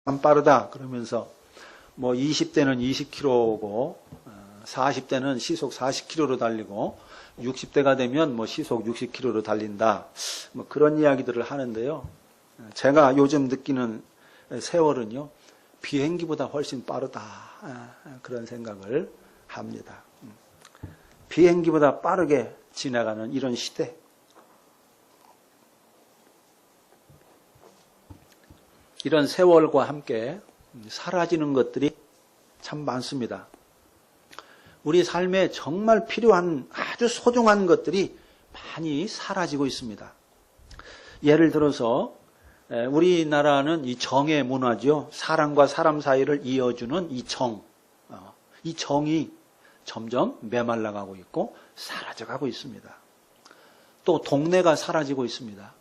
안 빠르다 그러면서 뭐 20대는 20km고 40대는 시속 40km로 달리고 60대가 되면 뭐 시속 60km로 달린다. 뭐 그런 이야기들을 하는데요. 제가 요즘 느끼는 세월은요. 비행기보다 훨씬 빠르다. 그런 생각을 합니다. 비행기보다 빠르게 지나가는 이런 시대. 이런 세월과 함께 사라지는 것들이 참 많습니다. 우리 삶에 정말 필요한 아주 소중한 것들이 많이 사라지고 있습니다. 예를 들어서 우리나라는 이 정의 문화죠. 사람과 사람 사이를 이어주는 이 정. 이 정이 점점 메말라가고 있고 사라져가고 있습니다. 또 동네가 사라지고 있습니다.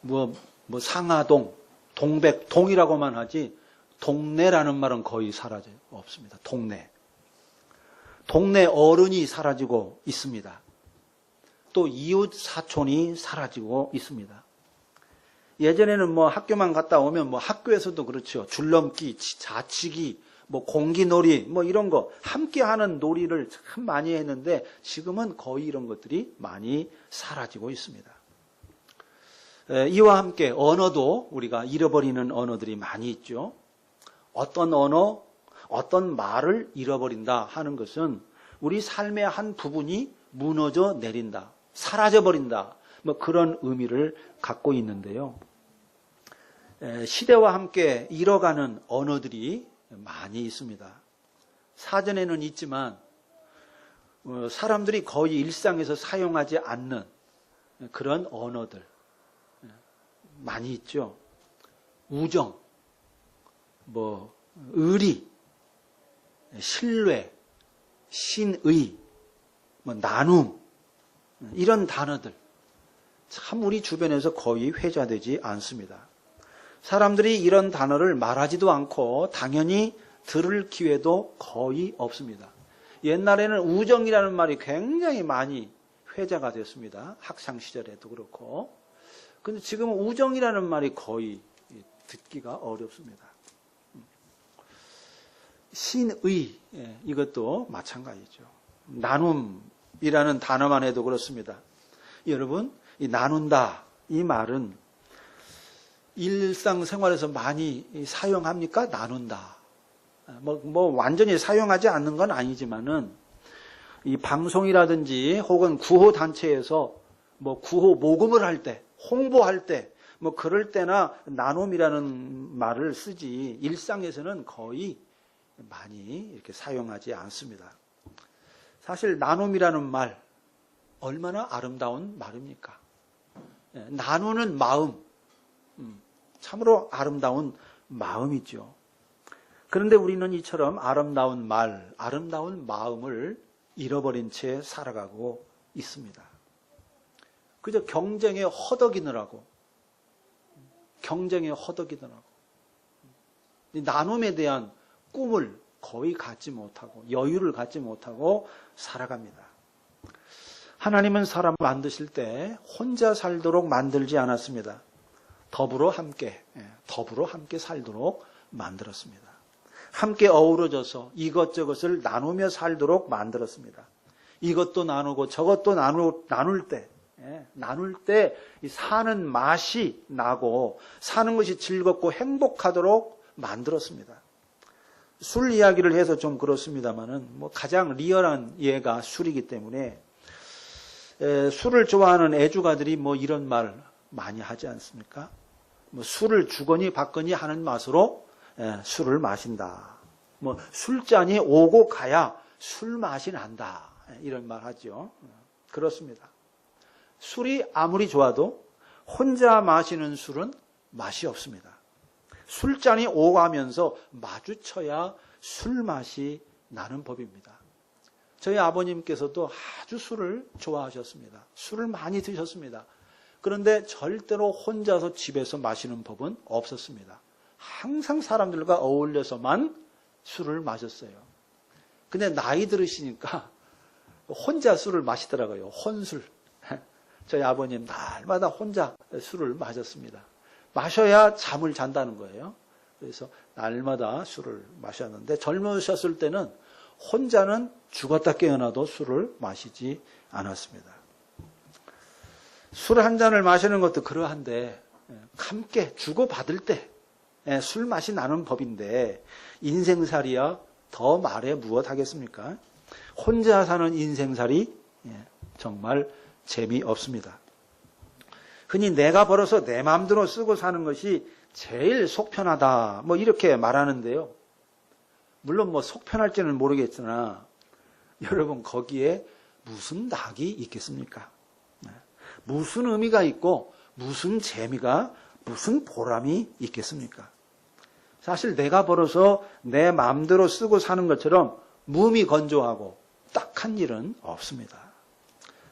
뭐 상하동, 동백동이라고만 하지 동네라는 말은 거의 사라져 없습니다. 동네 어른이 사라지고 있습니다. 또 이웃 사촌이 사라지고 있습니다. 예전에는 뭐 학교만 갔다 오면 뭐 학교에서도 그렇죠. 줄넘기, 자치기, 뭐 공기놀이, 뭐 이런 거 함께 하는 놀이를 참 많이 했는데 지금은 거의 이런 것들이 많이 사라지고 있습니다. 이와 함께 언어도 우리가 잃어버리는 언어들이 많이 있죠. 어떤 언어, 어떤 말을 잃어버린다 하는 것은 우리 삶의 한 부분이 무너져 내린다, 사라져 버린다, 뭐 그런 의미를 갖고 있는데요. 시대와 함께 잃어가는 언어들이 많이 있습니다. 사전에는 있지만 사람들이 거의 일상에서 사용하지 않는 그런 언어들 많이 있죠. 우정, 뭐 의리, 신뢰, 신의, 뭐 나눔 이런 단어들 참 우리 주변에서 거의 회자되지 않습니다. 사람들이 이런 단어를 말하지도 않고 당연히 들을 기회도 거의 없습니다. 옛날에는 우정이라는 말이 굉장히 많이 회자가 됐습니다. 학창 시절에도 그렇고. 근데 지금은 우정이라는 말이 거의 듣기가 어렵습니다. 신의, 이것도 마찬가지죠. 나눔이라는 단어만 해도 그렇습니다. 여러분, 이 나눈다, 이 말은 일상생활에서 많이 사용합니까? 나눈다. 뭐 완전히 사용하지 않는 건 아니지만은 이 방송이라든지 혹은 구호단체에서 뭐 구호 모금을 할 때, 홍보할 때, 뭐 그럴 때나 나눔이라는 말을 쓰지 일상에서는 거의 많이 이렇게 사용하지 않습니다. 사실 나눔이라는 말 얼마나 아름다운 말입니까? 나누는 마음 참으로 아름다운 마음이죠. 그런데 우리는 이처럼 아름다운 말, 아름다운 마음을 잃어버린 채 살아가고 있습니다. 그저 경쟁에 허덕이느라고 이 나눔에 대한 꿈을 거의 갖지 못하고 여유를 갖지 못하고 살아갑니다. 하나님은 사람을 만드실 때 혼자 살도록 만들지 않았습니다. 더불어 함께 살도록 만들었습니다. 함께 어우러져서 이것저것을 나누며 살도록 만들었습니다. 이것도 나누고 저것도 나눌 때 사는 맛이 나고 사는 것이 즐겁고 행복하도록 만들었습니다. 술 이야기를 해서 좀 그렇습니다만은 뭐 가장 리얼한 예가 술이기 때문에 술을 좋아하는 애주가들이 뭐 이런 말 많이 하지 않습니까? 뭐 술을 주거니 받거니 하는 맛으로 술을 마신다. 뭐 술잔이 오고 가야 술 맛이 난다. 이런 말 하죠. 그렇습니다. 술이 아무리 좋아도 혼자 마시는 술은 맛이 없습니다. 술잔이 오가면서 마주쳐야 술 맛이 나는 법입니다. 저희 아버님께서도 아주 술을 좋아하셨습니다. 술을 많이 드셨습니다. 그런데 절대로 혼자서 집에서 마시는 법은 없었습니다. 항상 사람들과 어울려서만 술을 마셨어요. 근데 나이 들으시니까 혼자 술을 마시더라고요. 혼술. 저희 아버님 날마다 혼자 술을 마셨습니다. 마셔야 잠을 잔다는 거예요. 그래서 날마다 술을 마셨는데 젊으셨을 때는 혼자는 죽었다 깨어나도 술을 마시지 않았습니다. 술 한 잔을 마시는 것도 그러한데 함께 주고받을 때 술 맛이 나는 법인데 인생살이야 더 말해 무엇하겠습니까? 혼자 사는 인생살이 정말 재미없습니다. 흔히 내가 벌어서 내 마음대로 쓰고 사는 것이 제일 속편하다 뭐 이렇게 말하는데요. 물론 뭐 속편할지는 모르겠으나 여러분 거기에 무슨 낙이 있겠습니까? 무슨 의미가 있고 무슨 재미가 무슨 보람이 있겠습니까? 사실 내가 벌어서 내 마음대로 쓰고 사는 것처럼 무미건조하고 딱한 일은 없습니다.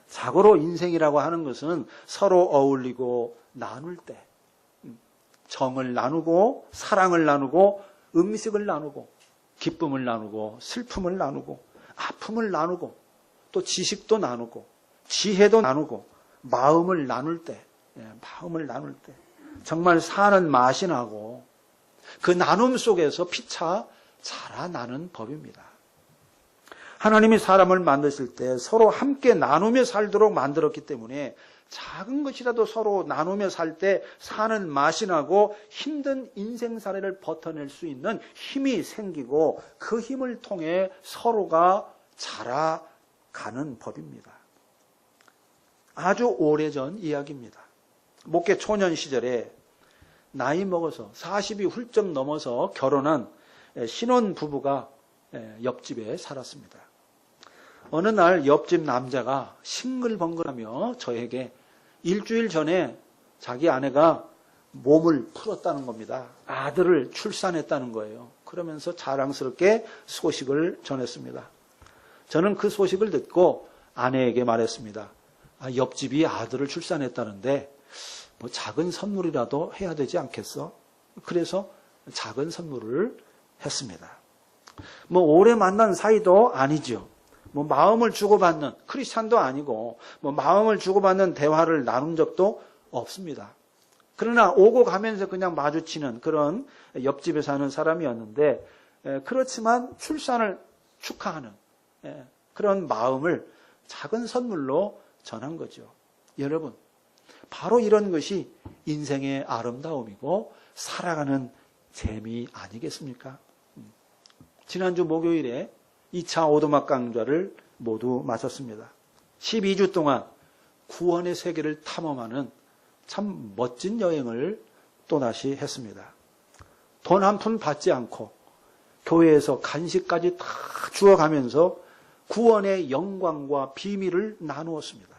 자고로 인생이라고 하는 것은 서로 어울리고 나눌 때 정을 나누고 사랑을 나누고 음식을 나누고 기쁨을 나누고 슬픔을 나누고 아픔을 나누고 또 지식도 나누고 지혜도 나누고 마음을 나눌 때 정말 사는 맛이 나고 그 나눔 속에서 피차 자라나는 법입니다. 하나님이 사람을 만드실 때 서로 함께 나누며 살도록 만들었기 때문에 작은 것이라도 서로 나누며 살 때 사는 맛이 나고 힘든 인생살이를 버텨낼 수 있는 힘이 생기고 그 힘을 통해 서로가 자라가는 법입니다. 아주 오래전 이야기입니다. 목회 초년 시절에 나이 먹어서 40이 훌쩍 넘어서 결혼한 신혼 부부가 옆집에 살았습니다. 어느 날 옆집 남자가 싱글벙글하며 저에게 일주일 전에 자기 아내가 몸을 풀었다는 겁니다. 아들을 출산했다는 거예요. 그러면서 자랑스럽게 소식을 전했습니다. 저는 그 소식을 듣고 아내에게 말했습니다. 옆집이 아들을 출산했다는데 뭐 작은 선물이라도 해야 되지 않겠어? 그래서 작은 선물을 했습니다. 뭐 오래 만난 사이도 아니죠. 뭐 마음을 주고받는 크리스찬도 아니고 뭐 마음을 주고받는 대화를 나눈 적도 없습니다. 그러나 오고 가면서 그냥 마주치는 그런 옆집에 사는 사람이었는데 그렇지만 출산을 축하하는 그런 마음을 작은 선물로 전한 거죠. 여러분, 바로 이런 것이 인생의 아름다움이고 살아가는 재미 아니겠습니까? 지난주 목요일에 2차 오두막 강좌를 모두 마쳤습니다. 12주 동안 구원의 세계를 탐험하는 참 멋진 여행을 또다시 했습니다. 돈 한 푼 받지 않고 교회에서 간식까지 다 주어가면서 구원의 영광과 비밀을 나누었습니다.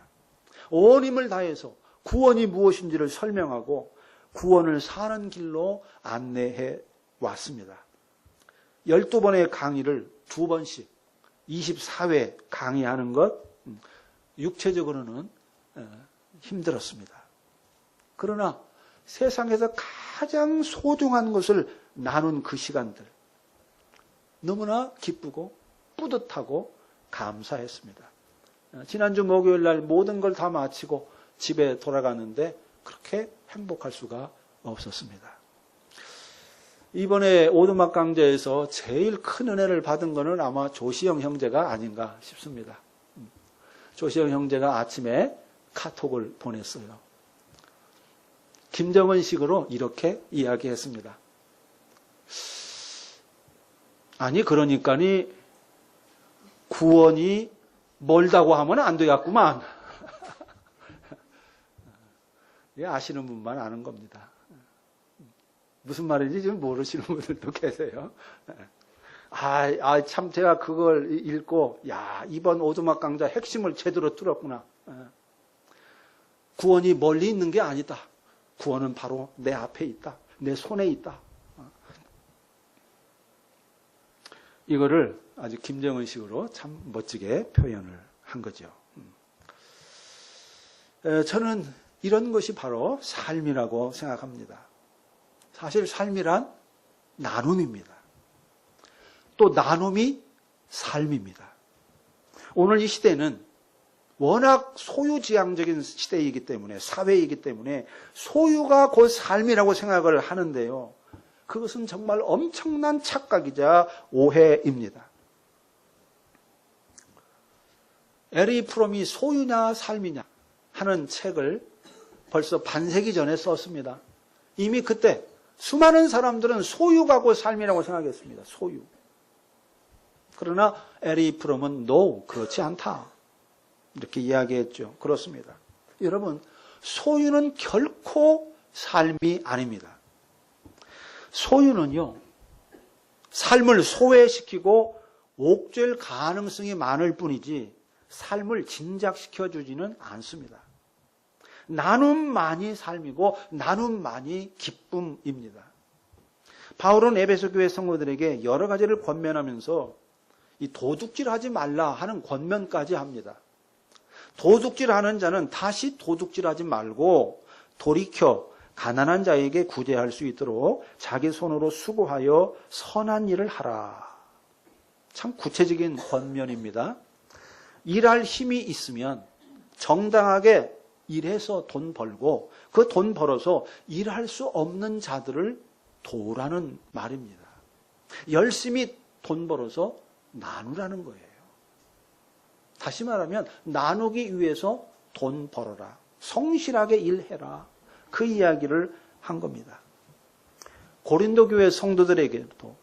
온 힘을 다해서 구원이 무엇인지를 설명하고 구원을 사는 길로 안내해 왔습니다. 12번의 강의를 2번씩 24회 강의하는 것 육체적으로는 힘들었습니다. 그러나 세상에서 가장 소중한 것을 나눈 그 시간들 너무나 기쁘고 뿌듯하고 감사했습니다. 지난주 목요일 날 모든 걸 다 마치고 집에 돌아갔는데 그렇게 행복할 수가 없었습니다. 이번에 오두막 강좌에서 제일 큰 은혜를 받은 것은 아마 조시영 형제가 아닌가 싶습니다. 조시영 형제가 아침에 카톡을 보냈어요. 김정은식으로 이렇게 이야기했습니다. 아니 그러니까니 구원이 멀다고 하면 안 되겠구만. 아시는 분만 아는 겁니다. 무슨 말인지 지금 모르시는 분들도 계세요. 참 제가 그걸 읽고 이번 오두막 강좌 핵심을 제대로 뚫었구나. 구원이 멀리 있는 게 아니다. 구원은 바로 내 앞에 있다. 내 손에 있다. 이거를 아주 김정은식으로 참 멋지게 표현을 한 거죠. 저는 이런 것이 바로 삶이라고 생각합니다. 사실 삶이란 나눔입니다. 또 나눔이 삶입니다. 오늘 이 시대는 워낙 소유지향적인 시대이기 때문에 사회이기 때문에 소유가 곧 삶이라고 생각을 하는데요. 그것은 정말 엄청난 착각이자 오해입니다. 에리 프롬이 소유냐 삶이냐 하는 책을 벌써 반세기 전에 썼습니다. 이미 그때 수많은 사람들은 소유가고 삶이라고 생각했습니다. 소유. 그러나 에리 프롬은 no, 그렇지 않다. 이렇게 이야기했죠. 그렇습니다. 여러분, 소유는 결코 삶이 아닙니다. 소유는요, 삶을 소외시키고 옥죄일 가능성이 많을 뿐이지 삶을 진작시켜주지는 않습니다. 나눔만이 삶이고 나눔만이 기쁨입니다. 바울은 에베소 교회 성도들에게 여러 가지를 권면하면서 이 도둑질하지 말라 하는 권면까지 합니다. 도둑질하는 자는 다시 도둑질하지 말고 돌이켜 가난한 자에게 구제할 수 있도록 자기 손으로 수고하여 선한 일을 하라. 참 구체적인 권면입니다. 일할 힘이 있으면 정당하게 일해서 돈 벌고 그 돈 벌어서 일할 수 없는 자들을 도우라는 말입니다. 열심히 돈 벌어서 나누라는 거예요. 다시 말하면 나누기 위해서 돈 벌어라. 성실하게 일해라. 그 이야기를 한 겁니다. 고린도 교회 성도들에게도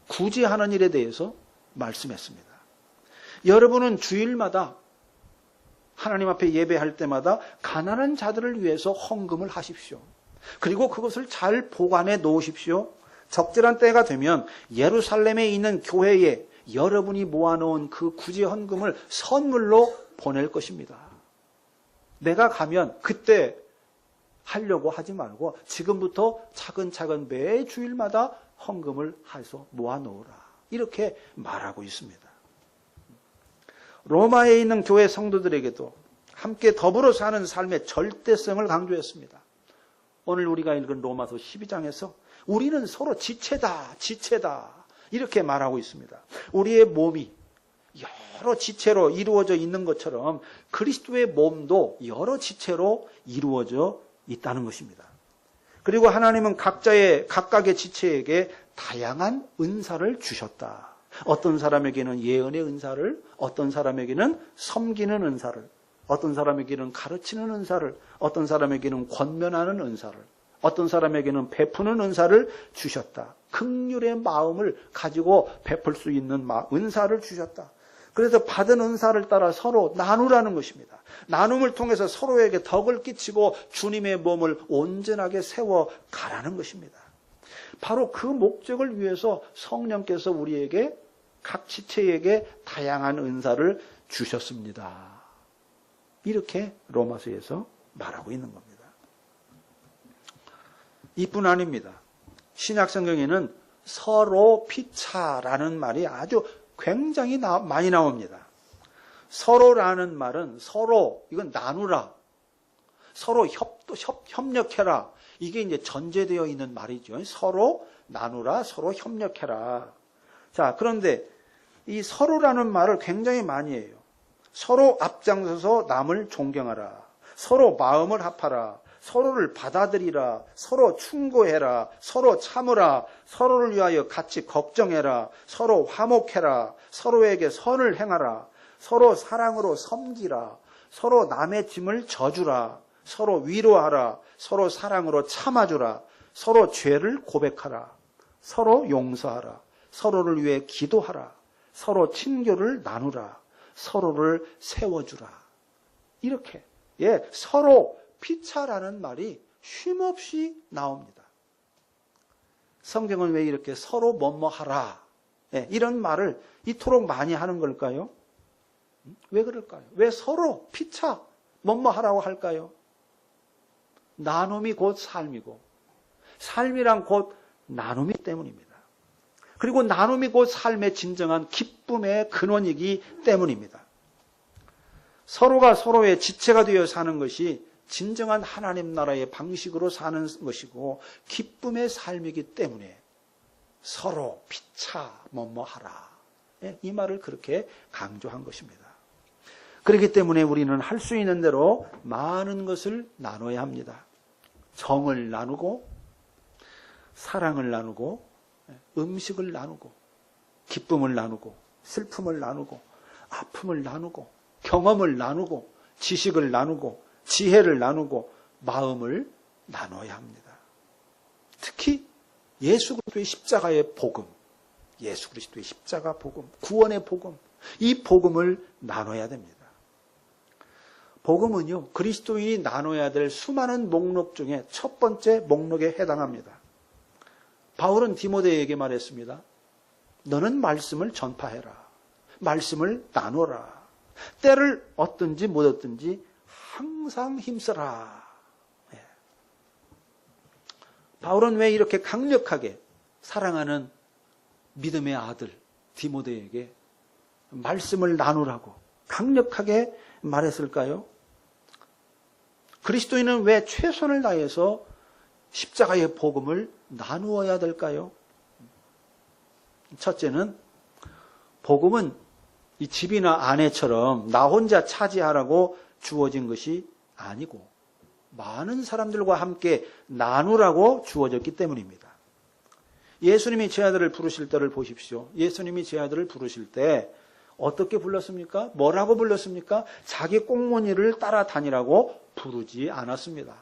구제하는 일에 대해서 말씀했습니다. 여러분은 주일마다 하나님 앞에 예배할 때마다 가난한 자들을 위해서 헌금을 하십시오. 그리고 그것을 잘 보관해 놓으십시오. 적절한 때가 되면 예루살렘에 있는 교회에 여러분이 모아놓은 그 구제 헌금을 선물로 보낼 것입니다. 내가 가면 그때 하려고 하지 말고 지금부터 차근차근 매 주일마다 헌금을 해서 모아놓으라. 이렇게 말하고 있습니다. 로마에 있는 교회 성도들에게도 함께 더불어 사는 삶의 절대성을 강조했습니다. 오늘 우리가 읽은 로마서 12장에서 우리는 서로 지체다, 지체다 이렇게 말하고 있습니다. 우리의 몸이 여러 지체로 이루어져 있는 것처럼 그리스도의 몸도 여러 지체로 이루어져 있다는 것입니다. 그리고 하나님은 각각의 지체에게 다양한 은사를 주셨다. 어떤 사람에게는 예언의 은사를, 어떤 사람에게는 섬기는 은사를, 어떤 사람에게는 가르치는 은사를, 어떤 사람에게는 권면하는 은사를, 어떤 사람에게는 베푸는 은사를 주셨다. 긍휼의 마음을 가지고 베풀 수 있는 은사를 주셨다. 그래서 받은 은사를 따라 서로 나누라는 것입니다. 나눔을 통해서 서로에게 덕을 끼치고 주님의 몸을 온전하게 세워가라는 것입니다. 바로 그 목적을 위해서 성령께서 우리에게 각 지체에게 다양한 은사를 주셨습니다. 이렇게 로마서에서 말하고 있는 겁니다. 이뿐 아닙니다. 신약성경에는 서로 피차라는 말이 아주 굉장히 많이 나옵니다. 서로라는 말은 서로, 이건 나누라, 서로 협력해라. 이게 이제 전제되어 있는 말이죠. 서로 나누라, 서로 협력해라. 자, 그런데 이 서로라는 말을 굉장히 많이 해요. 서로 앞장서서 남을 존경하라. 서로 마음을 합하라. 서로를 받아들이라. 서로 충고해라. 서로 참으라. 서로를 위하여 같이 걱정해라. 서로 화목해라. 서로에게 선을 행하라. 서로 사랑으로 섬기라. 서로 남의 짐을 져주라. 서로 위로하라. 서로 사랑으로 참아주라. 서로 죄를 고백하라. 서로 용서하라. 서로를 위해 기도하라. 서로 친교를 나누라. 서로를 세워주라. 이렇게 서로 피차라는 말이 쉼없이 나옵니다. 성경은 왜 이렇게 서로 뭐뭐하라 이런 말을 이토록 많이 하는 걸까요? 왜 그럴까요? 왜 서로 피차 뭐뭐하라고 할까요? 나눔이 곧 삶이고 삶이란 곧 나눔이 때문입니다. 그리고 나눔이 곧 삶의 진정한 기쁨의 근원이기 때문입니다. 서로가 서로의 지체가 되어 사는 것이 진정한 하나님 나라의 방식으로 사는 것이고 기쁨의 삶이기 때문에 서로 피차 뭐뭐하라. 이 말을 그렇게 강조한 것입니다. 그렇기 때문에 우리는 할 수 있는 대로 많은 것을 나눠야 합니다. 정을 나누고 사랑을 나누고 음식을 나누고 기쁨을 나누고 슬픔을 나누고 아픔을 나누고 경험을 나누고 지식을 나누고 지혜를 나누고 마음을 나눠야 합니다. 특히 예수 그리스도의 십자가의 복음, 예수 그리스도의 십자가 복음, 구원의 복음, 이 복음을 나눠야 됩니다. 복음은요, 그리스도인이 나눠야 될 수많은 목록 중에 첫 번째 목록에 해당합니다. 바울은 디모데에게 말했습니다. 너는 말씀을 전파해라. 말씀을 나눠라. 때를 얻든지 못 얻든지 항상 힘써라. 바울은 왜 이렇게 강력하게 사랑하는 믿음의 아들 디모데에게 말씀을 나누라고 강력하게 말했을까요? 그리스도인은 왜 최선을 다해서 십자가의 복음을 나누어야 될까요? 첫째는 복음은 이 집이나 아내처럼 나 혼자 차지하라고 주어진 것이 아니고 많은 사람들과 함께 나누라고 주어졌기 때문입니다. 예수님이 제 아들을 부르실 때를 보십시오. 예수님이 제 아들을 부르실 때 어떻게 불렀습니까? 뭐라고 불렀습니까? 자기 꽁무니를 따라다니라고 부르지 않았습니다.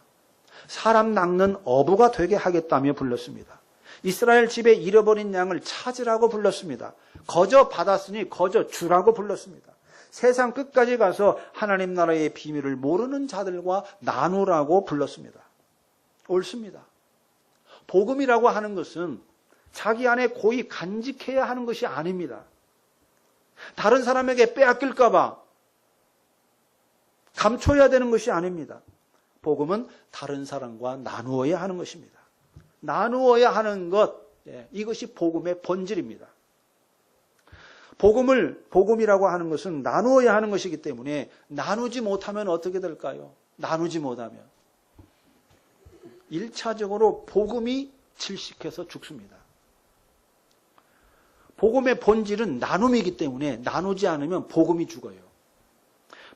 사람 낚는 어부가 되게 하겠다며 불렀습니다. 이스라엘 집에 잃어버린 양을 찾으라고 불렀습니다. 거저 받았으니 거저 주라고 불렀습니다. 세상 끝까지 가서 하나님 나라의 비밀을 모르는 자들과 나누라고 불렀습니다. 옳습니다. 복음이라고 하는 것은 자기 안에 고이 간직해야 하는 것이 아닙니다. 다른 사람에게 빼앗길까 봐 감춰야 되는 것이 아닙니다. 복음은 다른 사람과 나누어야 하는 것입니다. 나누어야 하는 것, 이것이 복음의 본질입니다. 복음이라고 하는 것은 나누어야 하는 것이기 때문에 나누지 못하면 어떻게 될까요? 나누지 못하면 1차적으로 복음이 질식해서 죽습니다. 복음의 본질은 나눔이기 때문에 나누지 않으면 복음이 죽어요.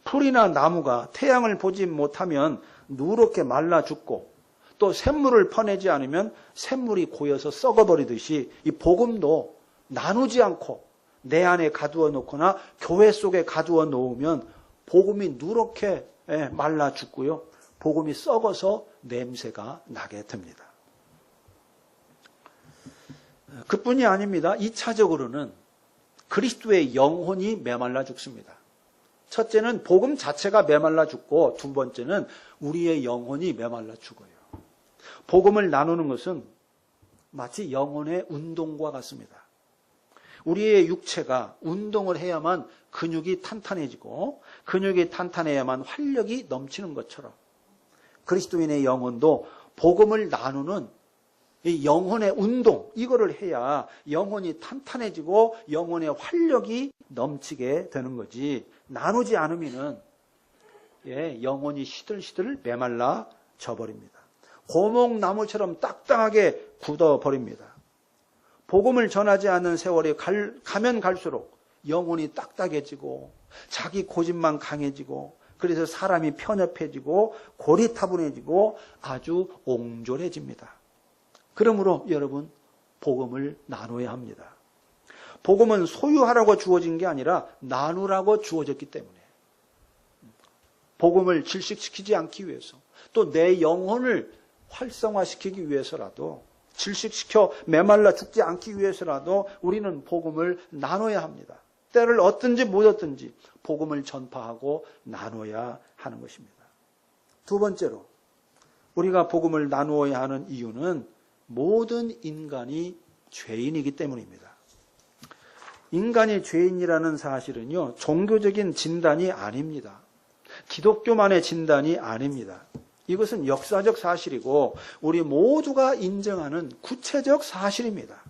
풀이나 나무가 태양을 보지 못하면 누렇게 말라 죽고 또 샘물을 퍼내지 않으면 샘물이 고여서 썩어버리듯이 이 복음도 나누지 않고 내 안에 가두어 놓거나 교회 속에 가두어 놓으면 복음이 누렇게 말라 죽고요. 복음이 썩어서 냄새가 나게 됩니다. 그뿐이 아닙니다. 2차적으로는 그리스도의 영혼이 메말라 죽습니다. 첫째는 복음 자체가 메말라 죽고 두 번째는 우리의 영혼이 메말라 죽어요. 복음을 나누는 것은 마치 영혼의 운동과 같습니다. 우리의 육체가 운동을 해야만 근육이 탄탄해지고 근육이 탄탄해야만 활력이 넘치는 것처럼 그리스도인의 영혼도 복음을 나누는 이 영혼의 운동, 이거를 해야 영혼이 탄탄해지고 영혼의 활력이 넘치게 되는 거지. 나누지 않으면은 영혼이 시들시들 메말라 져버립니다. 고목나무처럼 딱딱하게 굳어버립니다. 복음을 전하지 않는 세월이 가면 갈수록 영혼이 딱딱해지고 자기 고집만 강해지고 그래서 사람이 편협해지고 고리타분해지고 아주 옹졸해집니다. 그러므로 여러분 복음을 나눠야 합니다. 복음은 소유하라고 주어진 게 아니라 나누라고 주어졌기 때문에 복음을 질식시키지 않기 위해서 또 내 영혼을 활성화시키기 위해서라도 질식시켜 메말라 죽지 않기 위해서라도 우리는 복음을 나눠야 합니다. 때를 얻든지 못 얻든지 복음을 전파하고 나눠야 하는 것입니다. 두 번째로 우리가 복음을 나누어야 하는 이유는 모든 인간이 죄인이기 때문입니다. 인간이 죄인이라는 사실은요, 종교적인 진단이 아닙니다. 기독교만의 진단이 아닙니다. 이것은 역사적 사실이고 우리 모두가 인정하는 구체적 사실입니다.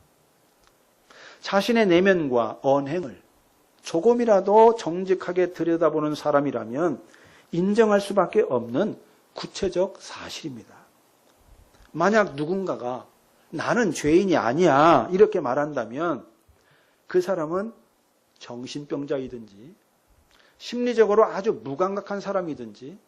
자신의 내면과 언행을 조금이라도 정직하게 들여다보는 사람이라면 인정할 수밖에 없는 구체적 사실입니다. 만약 누군가가 나는 죄인이 아니야 이렇게 말한다면 그 사람은 정신병자이든지 심리적으로 아주 무감각한 사람이든지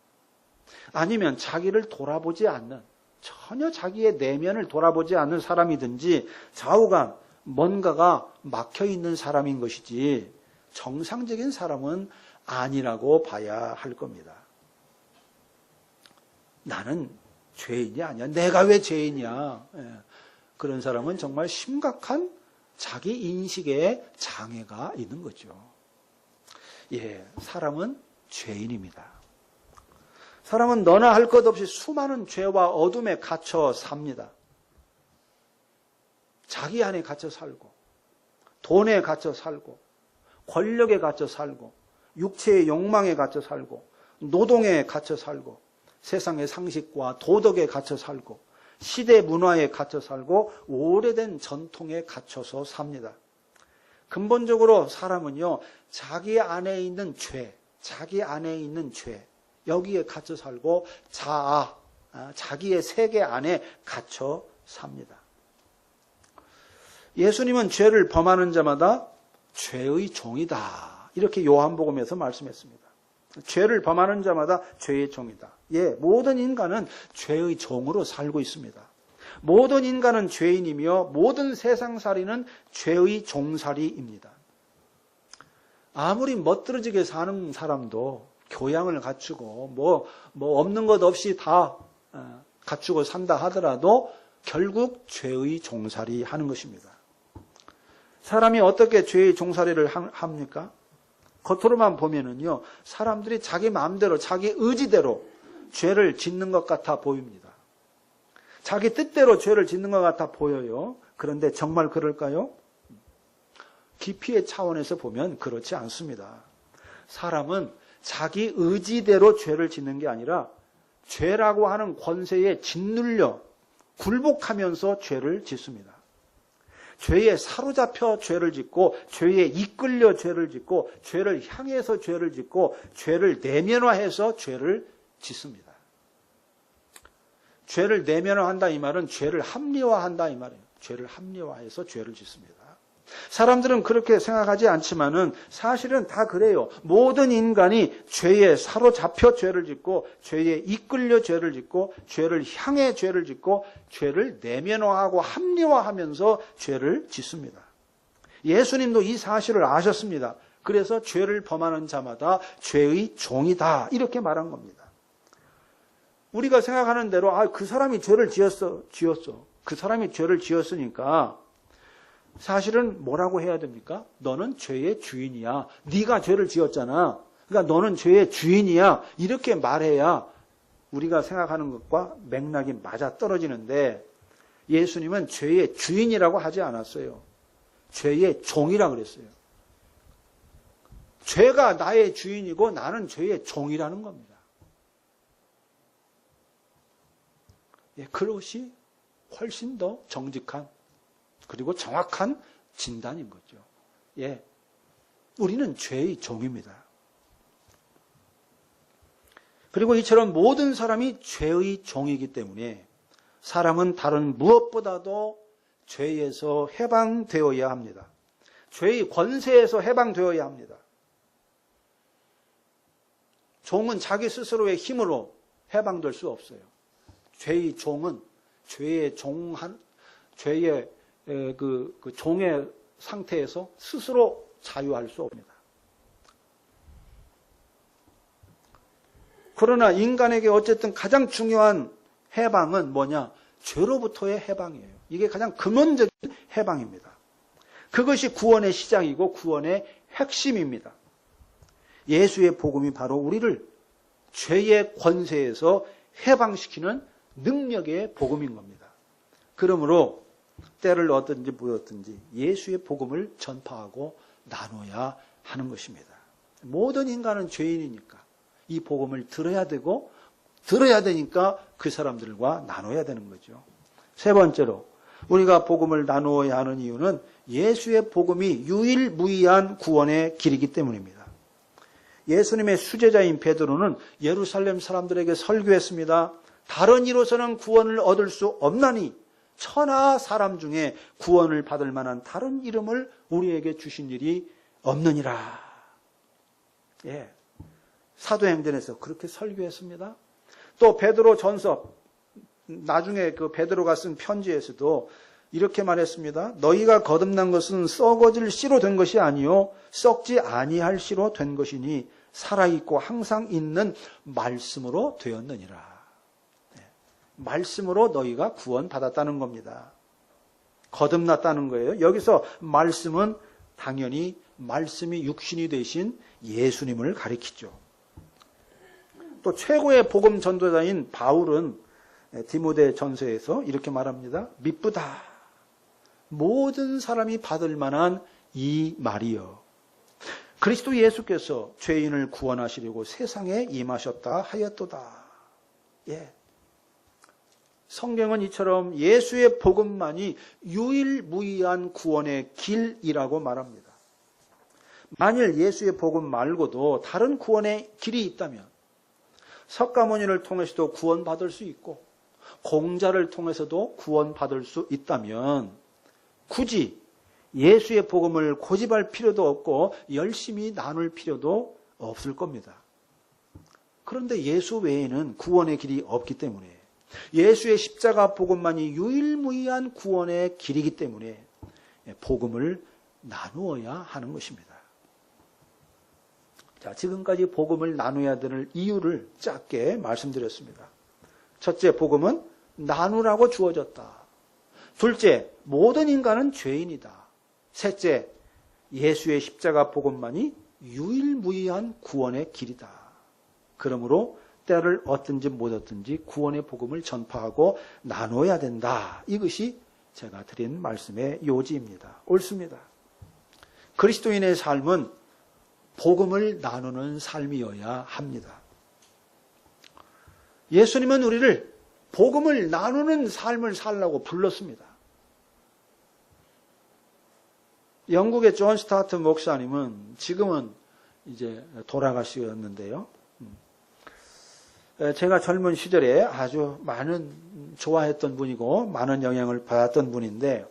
아니면 자기를 돌아보지 않는 전혀 자기의 내면을 돌아보지 않는 사람이든지 좌우간 뭔가가 막혀 있는 사람인 것이지 정상적인 사람은 아니라고 봐야 할 겁니다. 나는 죄인이 아니야. 내가 왜 죄인이야? 그런 사람은 정말 심각한 자기 인식에 장애가 있는 거죠. 사람은 죄인입니다. 사람은 너나 할 것 없이 수많은 죄와 어둠에 갇혀 삽니다. 자기 안에 갇혀 살고, 돈에 갇혀 살고, 권력에 갇혀 살고, 육체의 욕망에 갇혀 살고, 노동에 갇혀 살고, 세상의 상식과 도덕에 갇혀 살고, 시대 문화에 갇혀 살고, 오래된 전통에 갇혀서 삽니다. 근본적으로 사람은요, 자기 안에 있는 죄, 여기에 갇혀 살고 자아, 자기의 세계 안에 갇혀 삽니다. 예수님은 죄를 범하는 자마다 죄의 종이다. 이렇게 요한복음에서 말씀했습니다. 죄를 범하는 자마다 죄의 종이다. 모든 인간은 죄의 종으로 살고 있습니다. 모든 인간은 죄인이며 모든 세상살이는 죄의 종살이입니다. 아무리 멋들어지게 사는 사람도 교양을 갖추고 뭐 없는 것 없이 다 갖추고 산다 하더라도 결국 죄의 종살이 하는 것입니다. 사람이 어떻게 죄의 종살이를 합니까? 겉으로만 보면은요, 사람들이 자기 마음대로, 자기 의지대로 죄를 짓는 것 같아 보입니다. 자기 뜻대로 죄를 짓는 것 같아 보여요. 그런데 정말 그럴까요? 깊이의 차원에서 보면 그렇지 않습니다. 사람은 자기 의지대로 죄를 짓는 게 아니라 죄라고 하는 권세에 짓눌려 굴복하면서 죄를 짓습니다. 죄에 사로잡혀 죄를 짓고, 죄에 이끌려 죄를 짓고, 죄를 향해서 죄를 짓고, 죄를 내면화해서 죄를 짓습니다. 죄를 내면화한다 이 말은 죄를 합리화한다 이 말이에요. 죄를 합리화해서 죄를 짓습니다. 사람들은 그렇게 생각하지 않지만은 사실은 다 그래요. 모든 인간이 죄에 사로잡혀 죄를 짓고, 죄에 이끌려 죄를 짓고, 죄를 향해 죄를 짓고, 죄를 내면화하고 합리화하면서 죄를 짓습니다. 예수님도 이 사실을 아셨습니다. 그래서 죄를 범하는 자마다 죄의 종이다 이렇게 말한 겁니다. 우리가 생각하는 대로 그 사람이 죄를 지었어. 그 사람이 죄를 지었으니까 사실은 뭐라고 해야 됩니까? 너는 죄의 주인이야. 네가 죄를 지었잖아. 그러니까 너는 죄의 주인이야. 이렇게 말해야 우리가 생각하는 것과 맥락이 맞아떨어지는데 예수님은 죄의 주인이라고 하지 않았어요. 죄의 종이라고 그랬어요. 죄가 나의 주인이고 나는 죄의 종이라는 겁니다. 그것이 훨씬 더 정직한 그리고 정확한 진단인 거죠. 우리는 죄의 종입니다. 그리고 이처럼 모든 사람이 죄의 종이기 때문에 사람은 다른 무엇보다도 죄에서 해방되어야 합니다. 죄의 권세에서 해방되어야 합니다. 종은 자기 스스로의 힘으로 해방될 수 없어요. 죄의 종은 죄의 종의 상태에서 스스로 자유할 수 없습니다. 그러나 인간에게 어쨌든 가장 중요한 해방은 뭐냐? 죄로부터의 해방이에요. 이게 가장 근원적인 해방입니다. 그것이 구원의 시작이고 구원의 핵심입니다. 예수의 복음이 바로 우리를 죄의 권세에서 해방시키는 능력의 복음인 겁니다. 그러므로 때를 얻든지 무엇든지 예수의 복음을 전파하고 나눠야 하는 것입니다. 모든 인간은 죄인이니까 이 복음을 들어야 되고 들어야 되니까 그 사람들과 나눠야 되는 거죠. 세 번째로 우리가 복음을 나누어야 하는 이유는 예수의 복음이 유일무이한 구원의 길이기 때문입니다. 예수님의 수제자인 베드로는 예루살렘 사람들에게 설교했습니다. 다른 이로서는 구원을 얻을 수 없나니 천하 사람 중에 구원을 받을 만한 다른 이름을 우리에게 주신 일이 없느니라. 사도행전에서 그렇게 설교했습니다. 또 베드로 전서 나중에 그 베드로가 쓴 편지에서도 이렇게 말했습니다. 너희가 거듭난 것은 썩어질 씨로 된 것이 아니요 썩지 아니할 씨로 된 것이니 살아있고 항상 있는 말씀으로 되었느니라. 말씀으로 너희가 구원받았다는 겁니다. 거듭났다는 거예요. 여기서 말씀은 당연히 말씀이 육신이 되신 예수님을 가리키죠. 또 최고의 복음 전도자인 바울은 디모데 전서에서 이렇게 말합니다. 미쁘다. 모든 사람이 받을 만한 이 말이여. 그리스도 예수께서 죄인을 구원하시려고 세상에 임하셨다 하였도다. 예. 성경은 이처럼 예수의 복음만이 유일무이한 구원의 길이라고 말합니다. 만일 예수의 복음 말고도 다른 구원의 길이 있다면 석가모니를 통해서도 구원받을 수 있고 공자를 통해서도 구원받을 수 있다면 굳이 예수의 복음을 고집할 필요도 없고 열심히 나눌 필요도 없을 겁니다. 그런데 예수 외에는 구원의 길이 없기 때문에 예수의 십자가 복음만이 유일무이한 구원의 길이기 때문에 복음을 나누어야 하는 것입니다. 자, 지금까지 복음을 나눠야 되는 이유를 짧게 말씀드렸습니다. 첫째, 복음은 나누라고 주어졌다. 둘째, 모든 인간은 죄인이다. 셋째, 예수의 십자가 복음만이 유일무이한 구원의 길이다. 그러므로 때를 얻든지 못 얻든지 구원의 복음을 전파하고 나눠야 된다. 이것이 제가 드린 말씀의 요지입니다. 옳습니다. 그리스도인의 삶은 복음을 나누는 삶이어야 합니다. 예수님은 우리를 복음을 나누는 삶을 살라고 불렀습니다. 영국의 존 스타트 목사님은 지금은 이제 돌아가셨는데요. 제가 젊은 시절에 아주 좋아했던 분이고 많은 영향을 받았던 분인데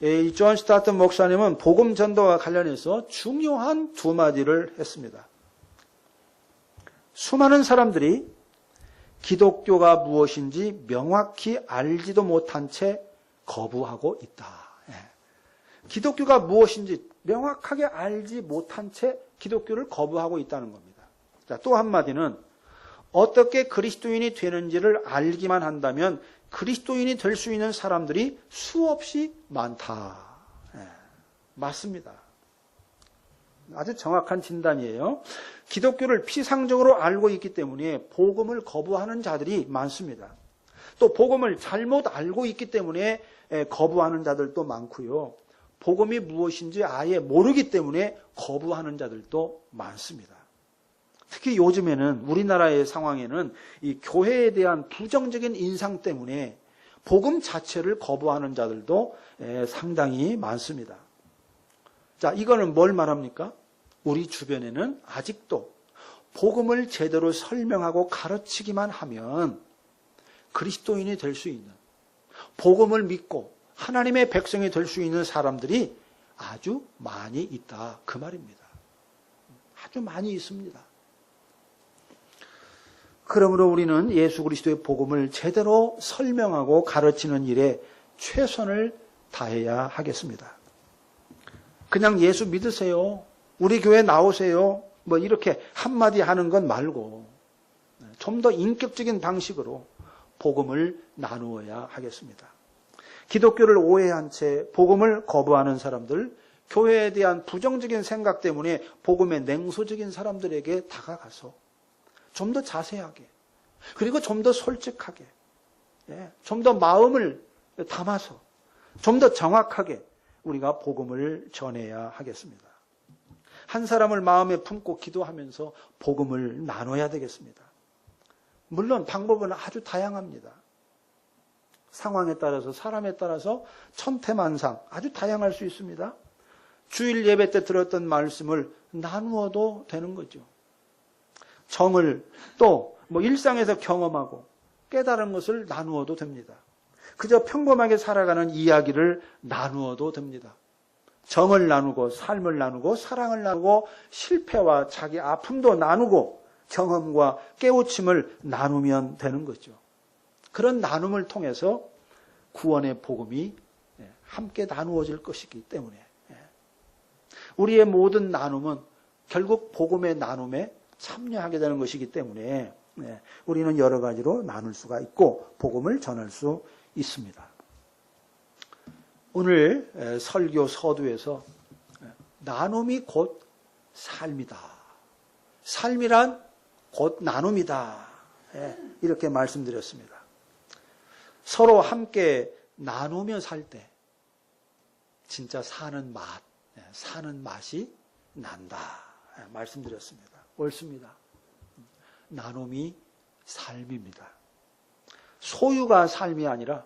이 존 스타트 목사님은 복음 전도와 관련해서 중요한 두 마디를 했습니다. 수많은 사람들이 기독교가 무엇인지 명확히 알지도 못한 채 거부하고 있다. 기독교가 무엇인지 명확하게 알지 못한 채 기독교를 거부하고 있다는 겁니다. 자, 또 한마디는 어떻게 그리스도인이 되는지를 알기만 한다면 그리스도인이 될 수 있는 사람들이 수없이 많다. 맞습니다. 아주 정확한 진단이에요. 기독교를 피상적으로 알고 있기 때문에 복음을 거부하는 자들이 많습니다. 또 복음을 잘못 알고 있기 때문에 거부하는 자들도 많고요. 복음이 무엇인지 아예 모르기 때문에 거부하는 자들도 많습니다. 특히 요즘에는 우리나라의 상황에는 이 교회에 대한 부정적인 인상 때문에 복음 자체를 거부하는 자들도 상당히 많습니다. 자, 이거는 뭘 말합니까? 우리 주변에는 아직도 복음을 제대로 설명하고 가르치기만 하면 그리스도인이 될 수 있는, 복음을 믿고 하나님의 백성이 될 수 있는 사람들이 아주 많이 있다. 그 말입니다. 아주 많이 있습니다. 그러므로 우리는 예수 그리스도의 복음을 제대로 설명하고 가르치는 일에 최선을 다해야 하겠습니다. 그냥 예수 믿으세요. 우리 교회 나오세요. 뭐 이렇게 한마디 하는 건 말고 좀 더 인격적인 방식으로 복음을 나누어야 하겠습니다. 기독교를 오해한 채 복음을 거부하는 사람들, 교회에 대한 부정적인 생각 때문에 복음에 냉소적인 사람들에게 다가가서 좀 더 자세하게, 그리고 좀 더 솔직하게, 좀 더 마음을 담아서 좀 더 정확하게 우리가 복음을 전해야 하겠습니다. 한 사람을 마음에 품고 기도하면서 복음을 나눠야 되겠습니다. 물론 방법은 아주 다양합니다. 상황에 따라서, 사람에 따라서 천태만상 아주 다양할 수 있습니다. 주일 예배 때 들었던 말씀을 나누어도 되는 거죠. 정을 또 일상에서 경험하고 깨달은 것을 나누어도 됩니다. 그저 평범하게 살아가는 이야기를 나누어도 됩니다. 정을 나누고 삶을 나누고 사랑을 나누고 실패와 자기 아픔도 나누고 경험과 깨우침을 나누면 되는 거죠. 그런 나눔을 통해서 구원의 복음이 함께 나누어질 것이기 때문에 우리의 모든 나눔은 결국 복음의 나눔에 참여하게 되는 것이기 때문에 우리는 여러 가지로 나눌 수가 있고 복음을 전할 수 있습니다. 오늘 설교 서두에서 나눔이 곧 삶이다. 삶이란 곧 나눔이다. 이렇게 말씀드렸습니다. 서로 함께 나누며 살 때 진짜 사는 맛이 난다. 말씀드렸습니다. 옳습니다. 나눔이 삶입니다. 소유가 삶이 아니라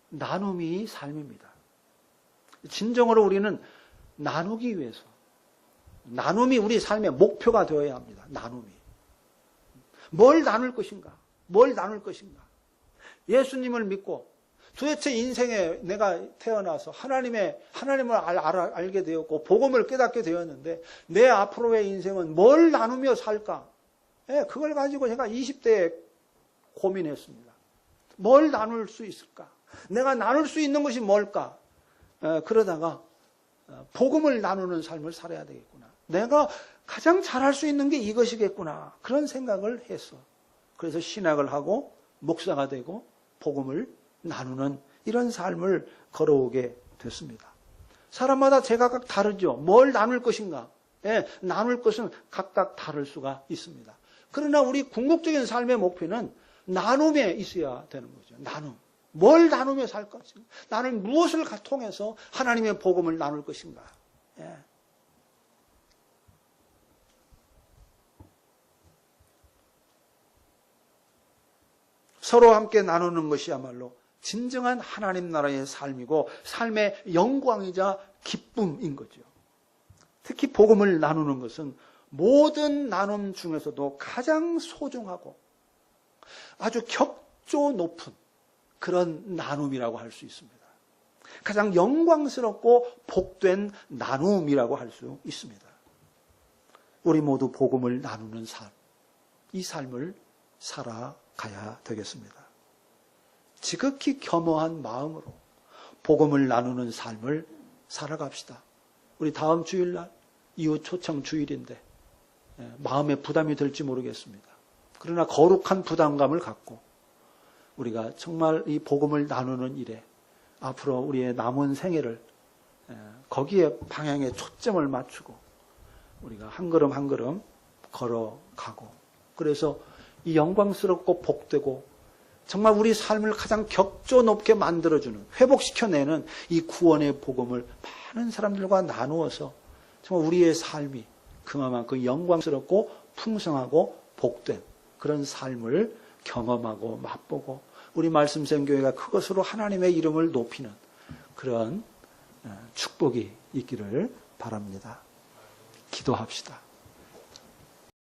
나눔이 삶입니다. 진정으로 우리는 나누기 위해서 나눔이 우리 삶의 목표가 되어야 합니다. 나눔이. 뭘 나눌 것인가? 뭘 나눌 것인가? 예수님을 믿고 도대체 인생에 내가 태어나서 하나님을 알게 되었고 복음을 깨닫게 되었는데 내 앞으로의 인생은 뭘 나누며 살까? 그걸 가지고 제가 20대에 고민했습니다. 뭘 나눌 수 있을까? 내가 나눌 수 있는 것이 뭘까? 그러다가 복음을 나누는 삶을 살아야 되겠구나. 내가 가장 잘할 수 있는 게 이것이겠구나. 그런 생각을 했어. 그래서 신학을 하고 목사가 되고 복음을 나누는 이런 삶을 걸어오게 됐습니다. 사람마다 제각각 다르죠. 뭘 나눌 것인가? 나눌 것은 각각 다를 수가 있습니다. 그러나 우리 궁극적인 삶의 목표는 나눔에 있어야 되는 거죠. 나눔. 뭘 나누며 살 것인가? 나는 무엇을 통해서 하나님의 복음을 나눌 것인가? 서로 함께 나누는 것이야말로 진정한 하나님 나라의 삶이고 삶의 영광이자 기쁨인 거죠. 특히 복음을 나누는 것은 모든 나눔 중에서도 가장 소중하고 아주 격조 높은 그런 나눔이라고 할 수 있습니다. 가장 영광스럽고 복된 나눔이라고 할 수 있습니다. 우리 모두 복음을 나누는 삶, 이 삶을 살아가야 되겠습니다. 지극히 겸허한 마음으로 복음을 나누는 삶을 살아갑시다. 우리 다음 주일날 이후 초청 주일인데 마음에 부담이 될지 모르겠습니다. 그러나 거룩한 부담감을 갖고 우리가 정말 이 복음을 나누는 일에 앞으로 우리의 남은 생애를 거기에 방향에 초점을 맞추고 우리가 한 걸음 한 걸음 걸어가고 그래서 이 영광스럽고 복되고 정말 우리 삶을 가장 격조 높게 만들어주는 회복시켜내는 이 구원의 복음을 많은 사람들과 나누어서 정말 우리의 삶이 그만큼 영광스럽고 풍성하고 복된 그런 삶을 경험하고 맛보고 우리 말씀생교회가 그것으로 하나님의 이름을 높이는 그런 축복이 있기를 바랍니다. 기도합시다.